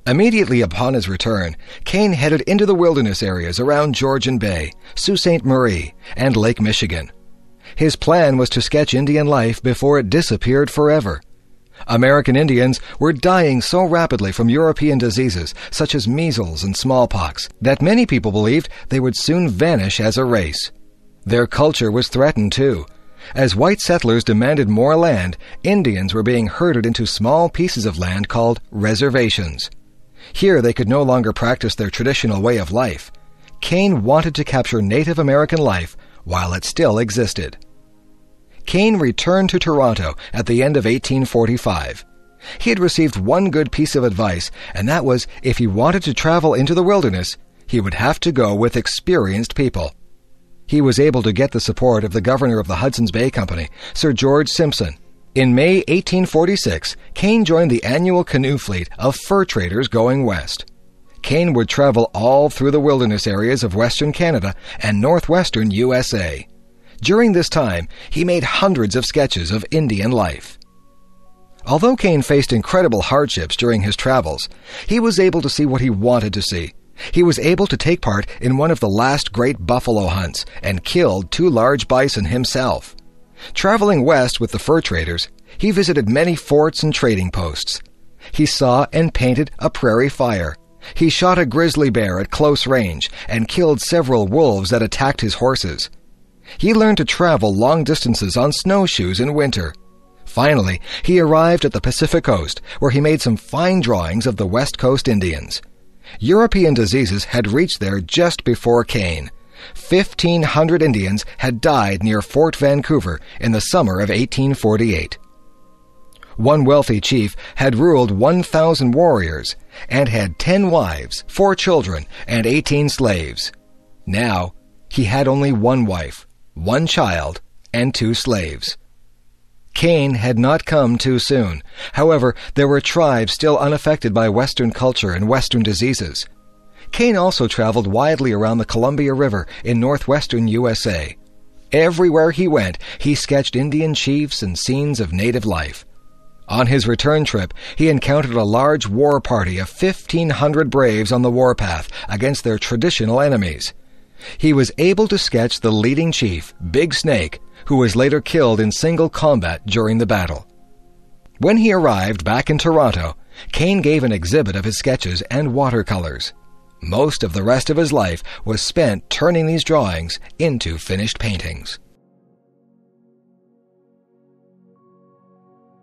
Immediately upon his return, Kane headed into the wilderness areas around Georgian Bay, Sault Ste. Marie, and Lake Michigan. His plan was to sketch Indian life before it disappeared forever. American Indians were dying so rapidly from European diseases such as measles and smallpox that many people believed they would soon vanish as a race. Their culture was threatened too. As white settlers demanded more land, Indians were being herded into small pieces of land called reservations. Here they could no longer practice their traditional way of life. Kane wanted to capture Native American life while it still existed. Kane returned to Toronto at the end of 1845. He had received one good piece of advice, and that was if he wanted to travel into the wilderness, he would have to go with experienced people. He was able to get the support of the governor of the Hudson's Bay Company, Sir George Simpson. In May 1846, Kane joined the annual canoe fleet of fur traders going west. Kane would travel all through the wilderness areas of Western Canada and northwestern USA. During this time, he made hundreds of sketches of Indian life. Although Kane faced incredible hardships during his travels, he was able to see what he wanted to see. He was able to take part in one of the last great buffalo hunts and killed 2 large bison himself. Traveling west with the fur traders, he visited many forts and trading posts. He saw and painted a prairie fire. He shot a grizzly bear at close range and killed several wolves that attacked his horses. He learned to travel long distances on snowshoes in winter. Finally, he arrived at the Pacific Coast, where he made some fine drawings of the West Coast Indians. European diseases had reached there just before Kane. 1,500 Indians had died near Fort Vancouver in the summer of 1848. One wealthy chief had ruled 1,000 warriors and had 10 wives, 4 children, and 18 slaves. Now, he had only 1 wife, 1 child, and 2 slaves. Kane had not come too soon. However, there were tribes still unaffected by Western culture and Western diseases. Kane also traveled widely around the Columbia River in northwestern USA. Everywhere he went, he sketched Indian chiefs and scenes of native life. On his return trip, he encountered a large war party of 1,500 braves on the warpath against their traditional enemies. He was able to sketch the leading chief, Big Snake, who was later killed in single combat during the battle. When he arrived back in Toronto, Kane gave an exhibit of his sketches and watercolors. Most of the rest of his life was spent turning these drawings into finished paintings.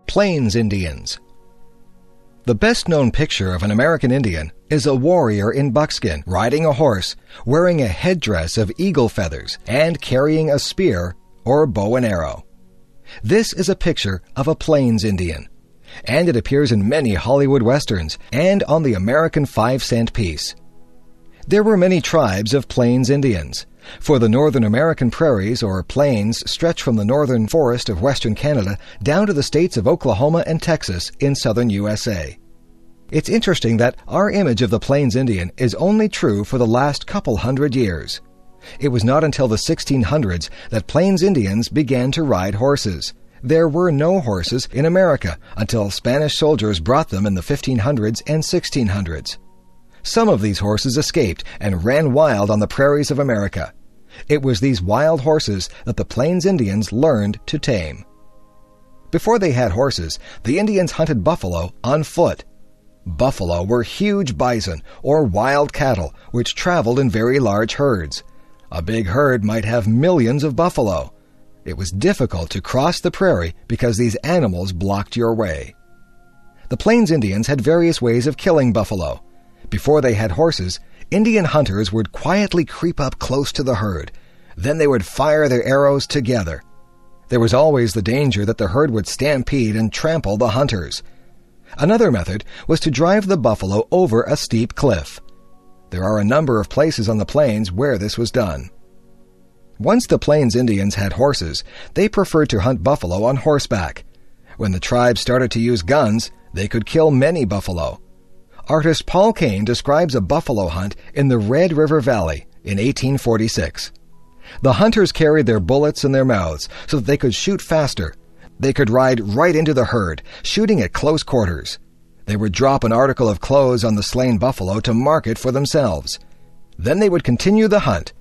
Plains Indians. The best-known picture of an American Indian is a warrior in buckskin riding a horse, wearing a headdress of eagle feathers, and carrying a spear or bow and arrow. This is a picture of a Plains Indian, and it appears in many Hollywood westerns and on the American 5-cent piece. There were many tribes of Plains Indians, for the Northern American prairies or plains stretch from the northern forest of western Canada down to the states of Oklahoma and Texas in southern USA. It's interesting that our image of the Plains Indian is only true for the last couple hundred years. It was not until the 1600s that Plains Indians began to ride horses. There were no horses in America until Spanish soldiers brought them in the 1500s and 1600s. Some of these horses escaped and ran wild on the prairies of America. It was these wild horses that the Plains Indians learned to tame. Before they had horses, the Indians hunted buffalo on foot. Buffalo were huge bison or wild cattle which traveled in very large herds. A big herd might have millions of buffalo. It was difficult to cross the prairie because these animals blocked your way. The Plains Indians had various ways of killing buffalo. Before they had horses, Indian hunters would quietly creep up close to the herd. Then they would fire their arrows together. There was always the danger that the herd would stampede and trample the hunters. Another method was to drive the buffalo over a steep cliff. There are a number of places on the plains where this was done. Once the Plains Indians had horses, they preferred to hunt buffalo on horseback. When the tribe started to use guns, they could kill many buffalo. Artist Paul Kane describes a buffalo hunt in the Red River Valley in 1846. The hunters carried their bullets in their mouths so that they could shoot faster. They could ride right into the herd, shooting at close quarters. They would drop an article of clothes on the slain buffalo to mark it for themselves. Then they would continue the hunt.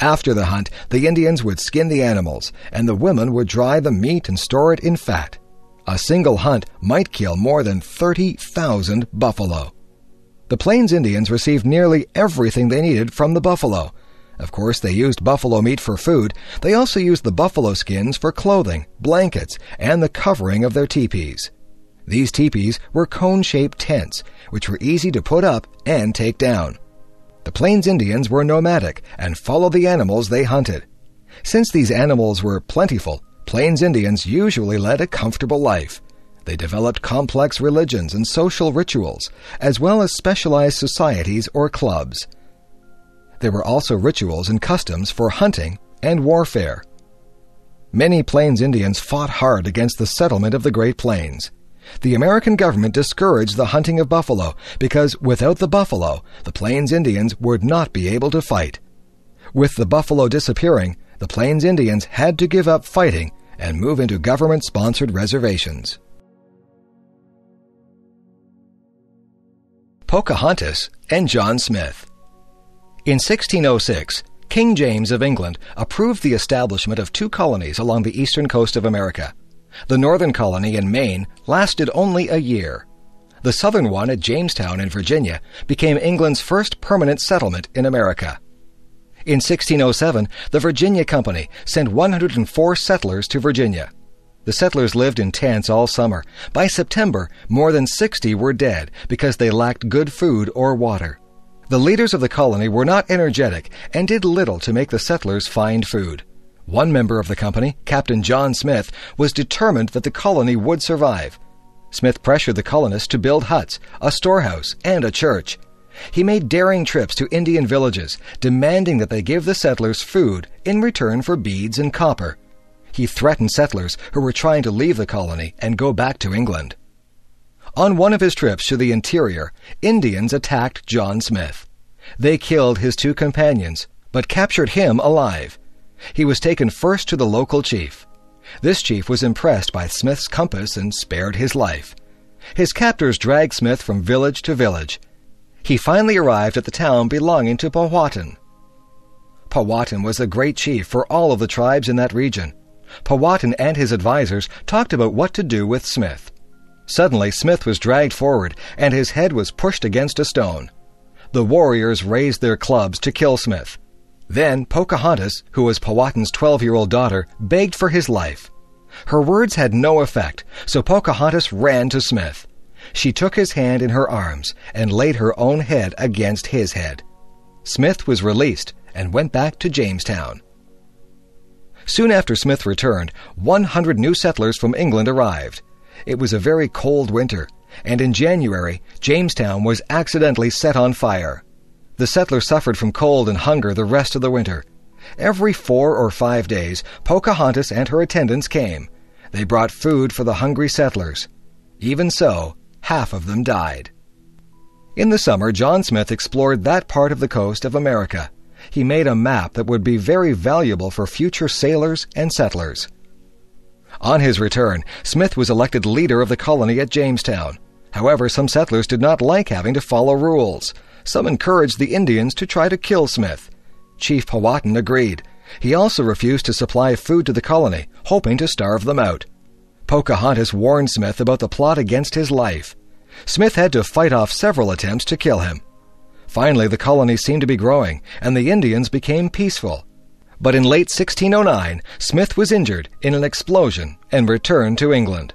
After the hunt, the Indians would skin the animals, and the women would dry the meat and store it in fat. A single hunt might kill more than 30,000 buffalo. The Plains Indians received nearly everything they needed from the buffalo. Of course, they used buffalo meat for food. They also used the buffalo skins for clothing, blankets, and the covering of their teepees. These teepees were cone-shaped tents, which were easy to put up and take down. The Plains Indians were nomadic and followed the animals they hunted. Since these animals were plentiful, Plains Indians usually led a comfortable life. They developed complex religions and social rituals, as well as specialized societies or clubs. There were also rituals and customs for hunting and warfare. Many Plains Indians fought hard against the settlement of the Great Plains. The American government discouraged the hunting of buffalo because without the buffalo, the Plains Indians would not be able to fight. With the buffalo disappearing, the Plains Indians had to give up fighting and move into government-sponsored reservations. Pocahontas and John Smith. In 1606, King James of England approved the establishment of 2 colonies along the eastern coast of America. The northern colony in Maine lasted only a year. The southern one at Jamestown in Virginia became England's first permanent settlement in America. In 1607, the Virginia Company sent 104 settlers to Virginia. The settlers lived in tents all summer. By September, more than 60 were dead because they lacked good food or water. The leaders of the colony were not energetic and did little to make the settlers find food. One member of the company, Captain John Smith, was determined that the colony would survive. Smith pressured the colonists to build huts, a storehouse, and a church. He made daring trips to Indian villages, demanding that they give the settlers food in return for beads and copper. He threatened settlers who were trying to leave the colony and go back to England. On one of his trips to the interior, Indians attacked John Smith. They killed his 2 companions, but captured him alive. He was taken first to the local chief. This chief was impressed by Smith's compass and spared his life. His captors dragged Smith from village to village. He finally arrived at the town belonging to Powhatan. Powhatan was a great chief for all of the tribes in that region. Powhatan and his advisors talked about what to do with Smith. Suddenly, Smith was dragged forward, and his head was pushed against a stone. The warriors raised their clubs to kill Smith. Then Pocahontas, who was Powhatan's 12-year-old daughter, begged for his life. Her words had no effect, so Pocahontas ran to Smith. She took his hand in her arms and laid her own head against his head. Smith was released and went back to Jamestown. Soon after Smith returned, 100 new settlers from England arrived. It was a very cold winter, and in January, Jamestown was accidentally set on fire. The settlers suffered from cold and hunger the rest of the winter. Every 4 or 5 days, Pocahontas and her attendants came. They brought food for the hungry settlers. Even so, half of them died. In the summer, John Smith explored that part of the coast of America. He made a map that would be very valuable for future sailors and settlers. On his return, Smith was elected leader of the colony at Jamestown. However, some settlers did not like having to follow rules. Some encouraged the Indians to try to kill Smith. Chief Powhatan agreed. He also refused to supply food to the colony, hoping to starve them out. Pocahontas warned Smith about the plot against his life. Smith had to fight off several attempts to kill him. Finally, the colony seemed to be growing, and the Indians became peaceful. But in late 1609, Smith was injured in an explosion and returned to England.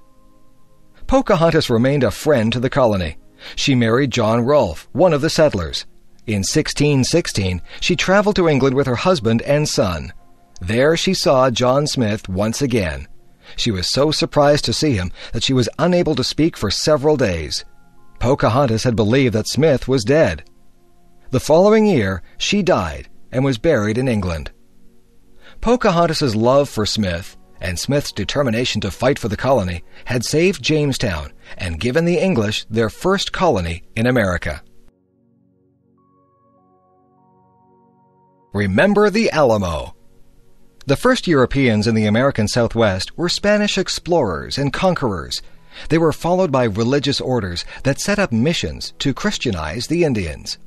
Pocahontas remained a friend to the colony. She married John Rolfe, one of the settlers. In 1616, she traveled to England with her husband and son. There she saw John Smith once again. She was so surprised to see him that she was unable to speak for several days. Pocahontas had believed that Smith was dead. The following year, she died and was buried in England. Pocahontas's love for Smith and Smith's determination to fight for the colony had saved Jamestown and given the English their first colony in America. Remember the Alamo. The first Europeans in the American Southwest were Spanish explorers and conquerors. They were followed by religious orders that set up missions to Christianize the Indians.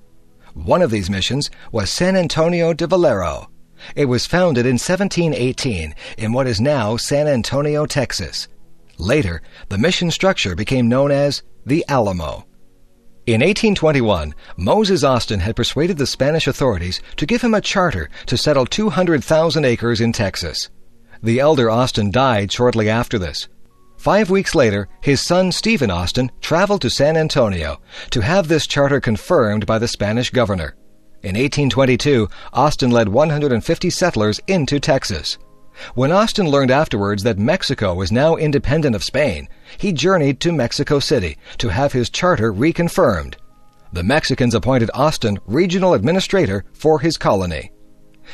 One of these missions was San Antonio de Valero. It was founded in 1718 in what is now San Antonio, Texas. Later, the mission structure became known as the Alamo. In 1821, Moses Austin had persuaded the Spanish authorities to give him a charter to settle 200,000 acres in Texas. The elder Austin died shortly after this. 5 weeks later, his son Stephen Austin traveled to San Antonio to have this charter confirmed by the Spanish governor. In 1822, Austin led 150 settlers into Texas. When Austin learned afterwards that Mexico was now independent of Spain, he journeyed to Mexico City to have his charter reconfirmed. The Mexicans appointed Austin regional administrator for his colony.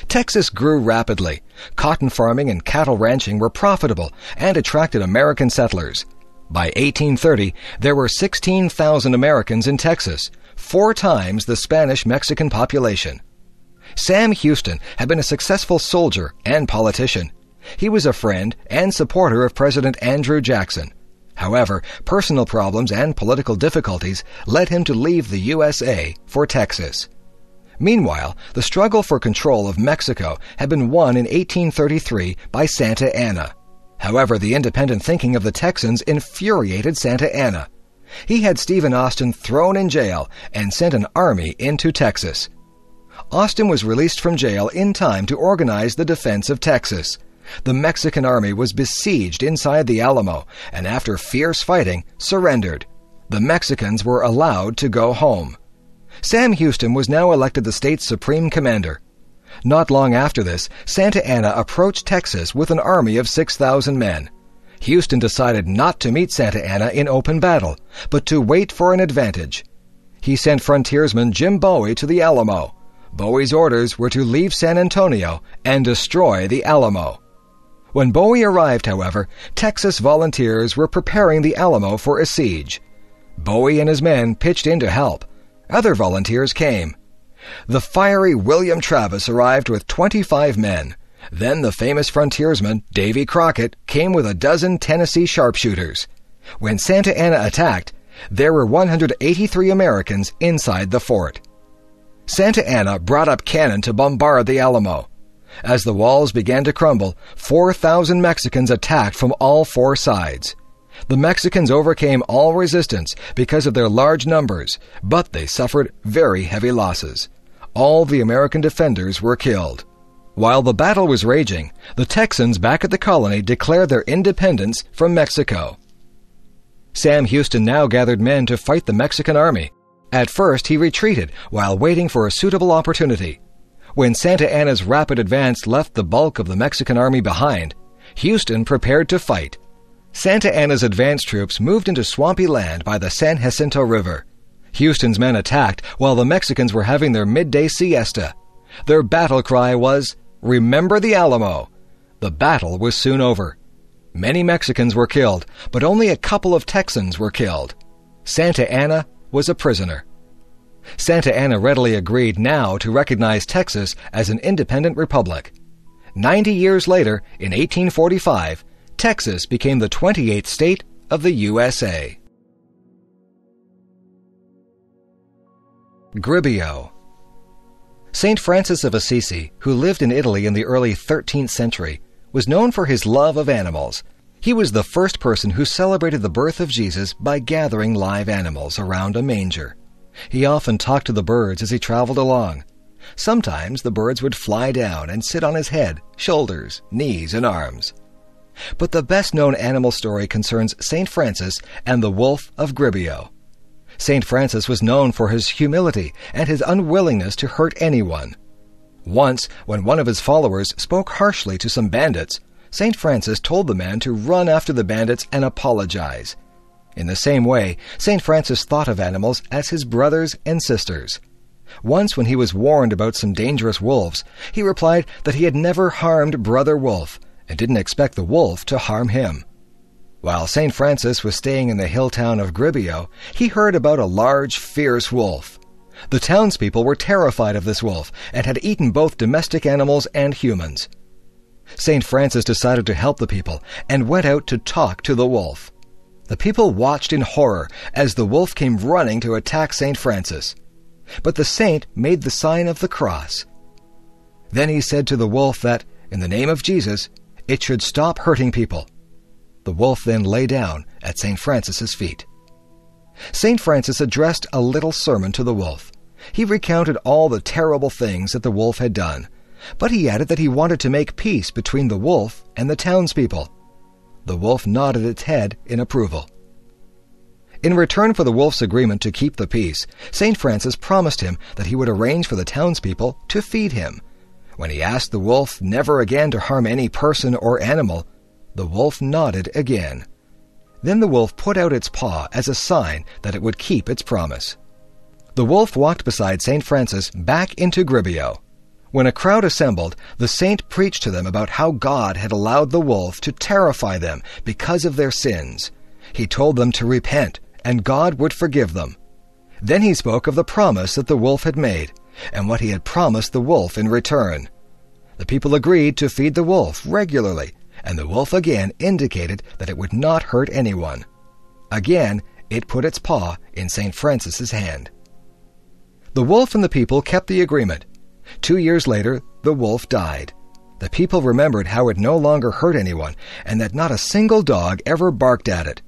Texas grew rapidly. Cotton farming and cattle ranching were profitable and attracted American settlers. By 1830, there were 16,000 Americans in Texas, 4 times the Spanish-Mexican population. Sam Houston had been a successful soldier and politician. He was a friend and supporter of President Andrew Jackson. However, personal problems and political difficulties led him to leave the USA for Texas. Meanwhile, the struggle for control of Mexico had been won in 1833 by Santa Anna. However, the independent thinking of the Texans infuriated Santa Anna. He had Stephen Austin thrown in jail and sent an army into Texas. Austin was released from jail in time to organize the defense of Texas. The Mexican army was besieged inside the Alamo, and after fierce fighting, surrendered. The Mexicans were allowed to go home. Sam Houston was now elected the state's supreme commander. Not long after this, Santa Anna approached Texas with an army of 6,000 men. Houston decided not to meet Santa Anna in open battle, but to wait for an advantage. He sent frontiersman Jim Bowie to the Alamo. Bowie's orders were to leave San Antonio and destroy the Alamo. When Bowie arrived, however, Texas volunteers were preparing the Alamo for a siege. Bowie and his men pitched in to help. Other volunteers came. The fiery William Travis arrived with 25 men. Then the famous frontiersman Davy Crockett came with a dozen Tennessee sharpshooters. When Santa Anna attacked, there were 183 Americans inside the fort. Santa Anna brought up cannon to bombard the Alamo. As the walls began to crumble, 4,000 Mexicans attacked from all four sides. The Mexicans overcame all resistance because of their large numbers, but they suffered very heavy losses. All the American defenders were killed. While the battle was raging, the Texans back at the colony declared their independence from Mexico. Sam Houston now gathered men to fight the Mexican army. At first, he retreated while waiting for a suitable opportunity. When Santa Anna's rapid advance left the bulk of the Mexican army behind, Houston prepared to fight. Santa Anna's advance troops moved into swampy land by the San Jacinto River. Houston's men attacked while the Mexicans were having their midday siesta. Their battle cry was, "Remember the Alamo!" The battle was soon over. Many Mexicans were killed, but only a couple of Texans were killed. Santa Anna was a prisoner. Santa Anna readily agreed now to recognize Texas as an independent republic. 90 years later, in 1845, Texas became the 28th state of the USA. Gribbio. Saint Francis of Assisi, who lived in Italy in the early 13th century, was known for his love of animals. He was the first person who celebrated the birth of Jesus by gathering live animals around a manger. He often talked to the birds as he traveled along. Sometimes the birds would fly down and sit on his head, shoulders, knees, and arms. But the best-known animal story concerns Saint Francis and the wolf of Gribbio. Saint Francis was known for his humility and his unwillingness to hurt anyone. Once, when one of his followers spoke harshly to some bandits, Saint Francis told the man to run after the bandits and apologize. In the same way, Saint Francis thought of animals as his brothers and sisters. Once when he was warned about some dangerous wolves, he replied that he had never harmed Brother Wolf and didn't expect the wolf to harm him. While Saint Francis was staying in the hill town of Gribbio, he heard about a large, fierce wolf. The townspeople were terrified of this wolf and had eaten both domestic animals and humans. Saint Francis decided to help the people and went out to talk to the wolf. The people watched in horror as the wolf came running to attack Saint Francis. But the saint made the sign of the cross. Then he said to the wolf that, in the name of Jesus, it should stop hurting people. The wolf then lay down at Saint Francis's feet. Saint Francis addressed a little sermon to the wolf. He recounted all the terrible things that the wolf had done, but he added that he wanted to make peace between the wolf and the townspeople. The wolf nodded its head in approval. In return for the wolf's agreement to keep the peace, Saint Francis promised him that he would arrange for the townspeople to feed him. When he asked the wolf never again to harm any person or animal, the wolf nodded again. Then the wolf put out its paw as a sign that it would keep its promise. The wolf walked beside Saint Francis back into Gribbio. When a crowd assembled, the saint preached to them about how God had allowed the wolf to terrify them because of their sins. He told them to repent, and God would forgive them. Then he spoke of the promise that the wolf had made, and what he had promised the wolf in return. The people agreed to feed the wolf regularly, and the wolf again indicated that it would not hurt anyone. Again, it put its paw in St. Francis's hand. The wolf and the people kept the agreement. 2 years later, the wolf died. The people remembered how it no longer hurt anyone and that not a single dog ever barked at it.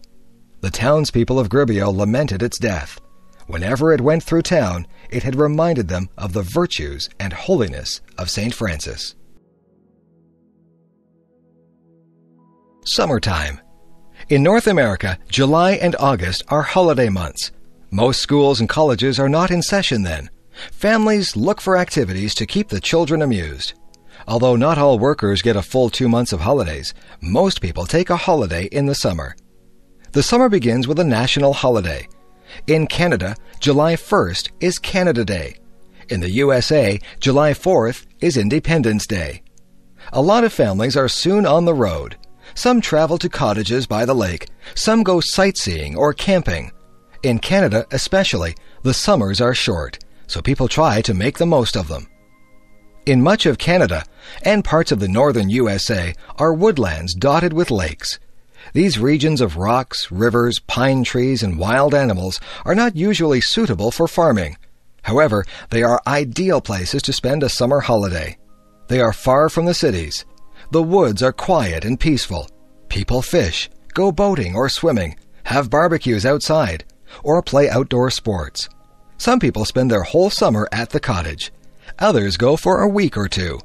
The townspeople of Gubbio lamented its death. Whenever it went through town, it had reminded them of the virtues and holiness of St. Francis. Summertime. In North America, July and August are holiday months. Most schools and colleges are not in session then. Families look for activities to keep the children amused. Although not all workers get a full 2 months of holidays, most people take a holiday in the summer. The summer begins with a national holiday. In Canada, July 1st is Canada Day. In the USA, July 4th is Independence Day. A lot of families are soon on the road. Some travel to cottages by the lake. Some go sightseeing or camping. In Canada especially, the summers are short, so people try to make the most of them. In much of Canada and parts of the northern USA are woodlands dotted with lakes. These regions of rocks, rivers, pine trees, and wild animals are not usually suitable for farming. However, they are ideal places to spend a summer holiday. They are far from the cities. The woods are quiet and peaceful. People fish, go boating or swimming, have barbecues outside, or play outdoor sports. Some people spend their whole summer at the cottage. Others go for a week or two.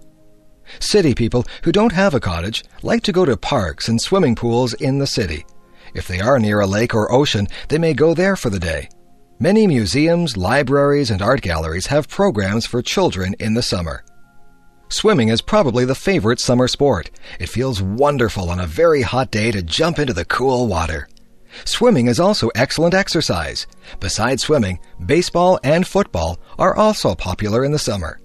City people who don't have a cottage like to go to parks and swimming pools in the city. If they are near a lake or ocean, they may go there for the day. Many museums, libraries, and art galleries have programs for children in the summer. Swimming is probably the favorite summer sport. It feels wonderful on a very hot day to jump into the cool water. Swimming is also excellent exercise. Besides swimming, baseball and football are also popular in the summer.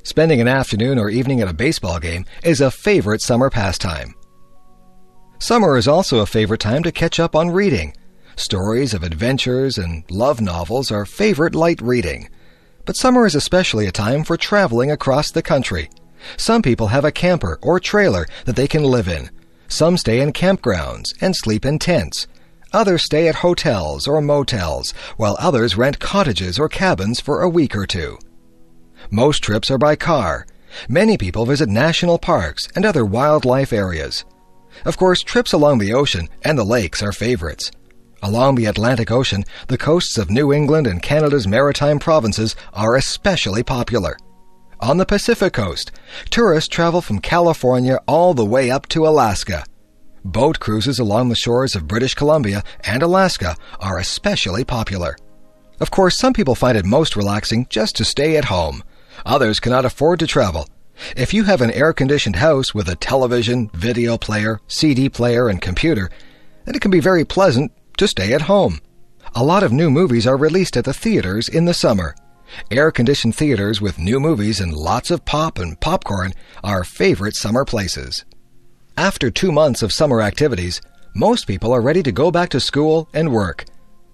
Spending an afternoon or evening at a baseball game is a favorite summer pastime. Summer is also a favorite time to catch up on reading. Stories of adventures and love novels are favorite light reading. But summer is especially a time for traveling across the country. Some people have a camper or trailer that they can live in. Some stay in campgrounds and sleep in tents. Others stay at hotels or motels, while others rent cottages or cabins for a week or two. Most trips are by car. Many people visit national parks and other wildlife areas. Of course, trips along the ocean and the lakes are favorites. Along the Atlantic Ocean, the coasts of New England and Canada's maritime provinces are especially popular. On the Pacific coast, tourists travel from California all the way up to Alaska. Boat cruises along the shores of British Columbia and Alaska are especially popular. Of course, some people find it most relaxing just to stay at home. Others cannot afford to travel. If you have an air-conditioned house with a television, video player, CD player, and computer, then it can be very pleasant to stay at home. A lot of new movies are released at the theaters in the summer. Air-conditioned theaters with new movies and lots of pop and popcorn are favorite summer places. After 2 months of summer activities, most people are ready to go back to school and work,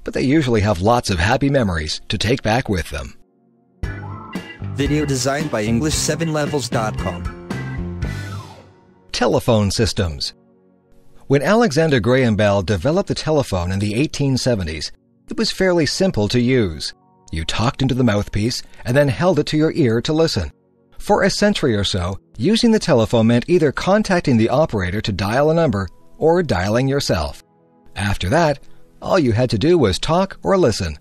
but they usually have lots of happy memories to take back with them. Video designed by English7levels.com. Telephone systems. When Alexander Graham Bell developed the telephone in the 1870s, it was fairly simple to use. You talked into the mouthpiece and then held it to your ear to listen. For a century or so, using the telephone meant either contacting the operator to dial a number or dialing yourself. After that, all you had to do was talk or listen.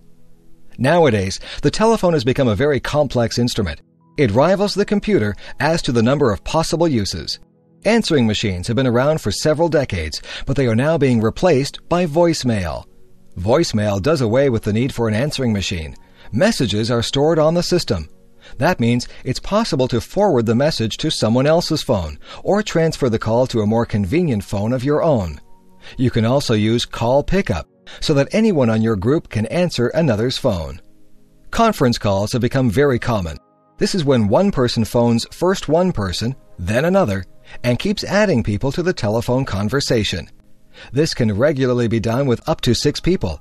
Nowadays, the telephone has become a very complex instrument. It rivals the computer as to the number of possible uses. Answering machines have been around for several decades, but they are now being replaced by voicemail. Voicemail does away with the need for an answering machine. Messages are stored on the system. That means it's possible to forward the message to someone else's phone or transfer the call to a more convenient phone of your own. You can also use call pickup so that anyone on your group can answer another's phone. Conference calls have become very common. This is when one person phones first one person, then another, and keeps adding people to the telephone conversation. This can regularly be done with up to 6 people.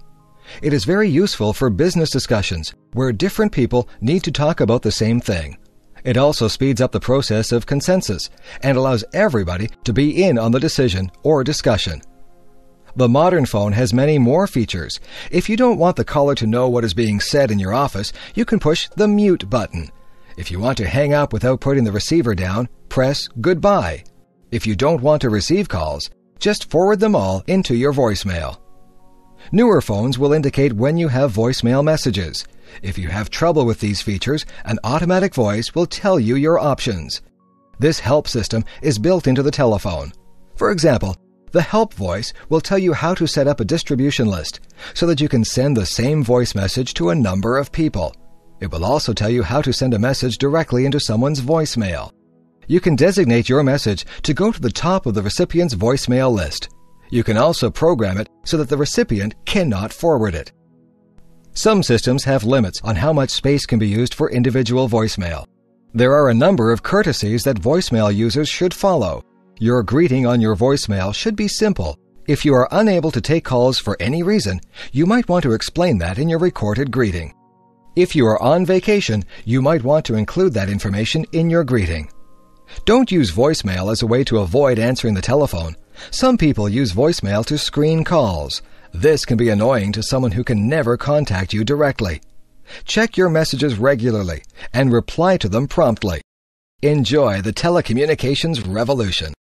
It is very useful for business discussions where different people need to talk about the same thing. It also speeds up the process of consensus and allows everybody to be in on the decision or discussion. The modern phone has many more features. If you don't want the caller to know what is being said in your office, you can push the mute button. If you want to hang up without putting the receiver down, press goodbye. If you don't want to receive calls, just forward them all into your voicemail. Newer phones will indicate when you have voicemail messages. If you have trouble with these features, an automatic voice will tell you your options. This help system is built into the telephone. For example, the help voice will tell you how to set up a distribution list so that you can send the same voice message to a number of people. It will also tell you how to send a message directly into someone's voicemail. You can designate your message to go to the top of the recipient's voicemail list. You can also program it so that the recipient cannot forward it. Some systems have limits on how much space can be used for individual voicemail. There are a number of courtesies that voicemail users should follow. Your greeting on your voicemail should be simple. If you are unable to take calls for any reason, you might want to explain that in your recorded greeting. If you are on vacation, you might want to include that information in your greeting. Don't use voicemail as a way to avoid answering the telephone. Some people use voicemail to screen calls. This can be annoying to someone who can never contact you directly. Check your messages regularly and reply to them promptly. Enjoy the telecommunications revolution.